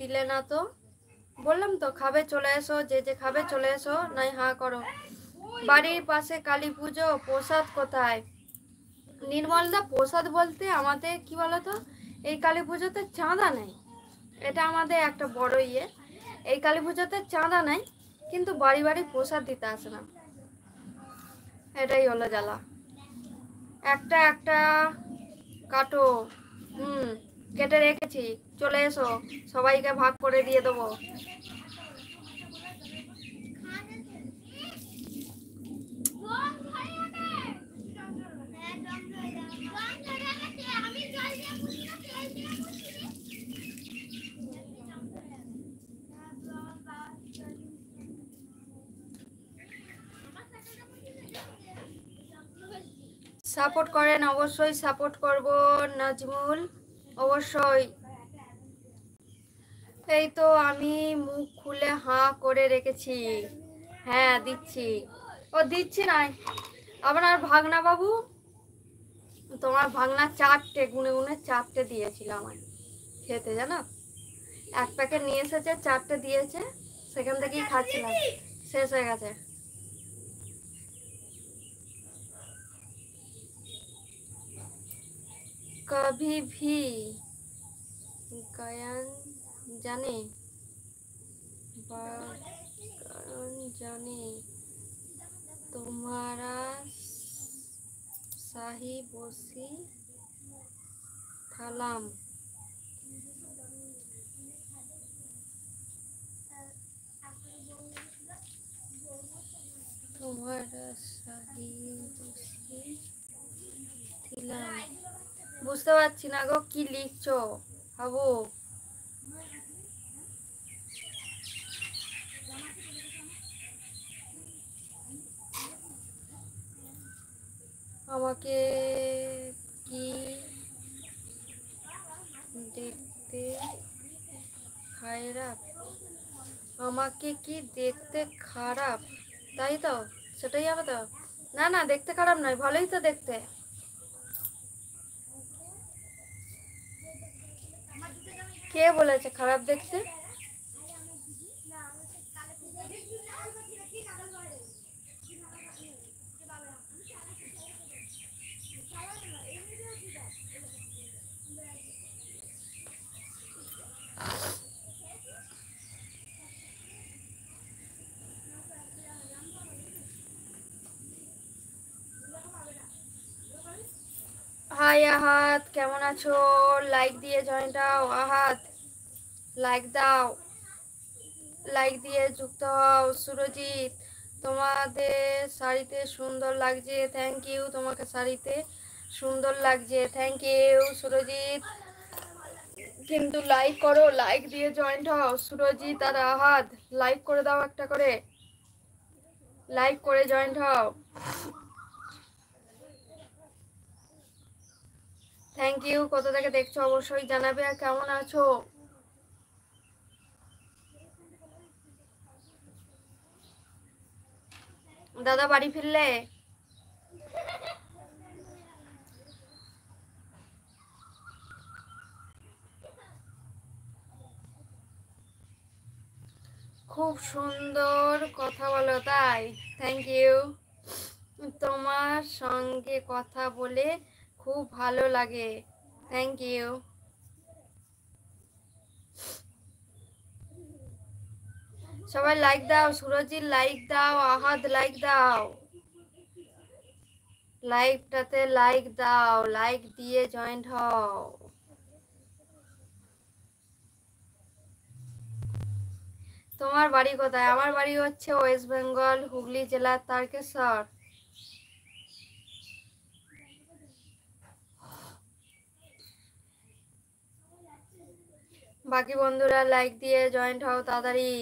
দিলে না তো? বললাম তো খাবে চলে এসো, যে যে খাবে চলে এসো, নাই হাঁ করো। বাড়ির পাশে কালী পুজো, প্রসাদ কোথায়? নির্মলদা, প্রসাদ বলতে আমাদের কি বলতো, এই কালী পুজোতে চাঁদা নেই, এটা আমাদের একটা বড় ইয়ে। এই কালী পুজোতে চাঁদা নেই, কিন্তু বাড়ি বাড়ি প্রসাদ দিতে আসে না, এটাই হলো জ্বালা। একটা একটা কাটো। কেটে রেখেছি, চলে এসো, সবাইকে ভাগ করে দিয়ে দেবো। সাপোর্ট করেন, অবশ্যই সাপোর্ট করব নাজমুল, অবশ্যই। এই তো আমি মুখ খুলে হাঁ করে রেখেছি। হ্যাঁ দিচ্ছি, ও দিচ্ছি নাই। আপনার ভাগনা বাবু, তোমার ভাগনা 4টে গুনে গুনে 4টে দিয়েছিল আমায় খেতে, জানো? এক প্যাকেট নিয়ে এসেছে, 4টে দিয়েছে, সেখান থেকেই খাচ্ছিলাম, শেষ হয়ে গেছে। कभी भी গায়ান জানে বা গায়ান জানে তোমারা শাহি বসি থালাম। তোমারা শাহি বসি থিলাম, বুঝতে পারছি না গো কি লিখছো হাবু। আমাকে কি দেখতে খারাপ, আমাকে কি দেখতে খারাপ, তাই তো? সেটাই হবে তো? না না, দেখতে খারাপ নয়, ভালোই তো দেখতে। কে বলেছে খারাপ দেখতে? হাই আহাত, কেমন আছো? লাইক দিয়ে জয়েন দাও। আহাত লাইক দাও, লাইক দিয়ে যুক্ত হও। সুরজিৎ, তোমাদের শাড়িতে সুন্দর লাগছে, থ্যাংক ইউ। তোমাকে শাড়িতে সুন্দর লাগছে, থ্যাংক ইউ সুরজিৎ। কিন্তু লাইক করো, লাইক দিয়ে জয়েন্ট হও। সুরজিৎ আর আহাদ লাইক করে দাও, একটা করে লাইক করে জয়েন্ট হও। Thank you. কোথা থেকে দেখছো অবশ্যই জানাবে, আর কেমন আছো? দাদা বাড়ি ফিরলে? খুব সুন্দর কথা বলো, তাই? Thank you. তোমার সঙ্গে কথা বলে খুব ভালো লাগে, থ্যাংক ইউ। সবাই লাইক দাও, সুরজিৎ লাইক দাও, আহাদ লাইক দাও, লাইভটাতে লাইক দাও, লাইক দিয়ে জয়েন্ট হও। তোমার বাড়ি কোথায়? আমার বাড়ি হচ্ছে ওয়েস্ট বেঙ্গল, হুগলি জেলার তারকেশ্বর। বাকি বন্ধুরা লাইক দিয়ে জয়েন্ট হও তাড়াতাড়ি।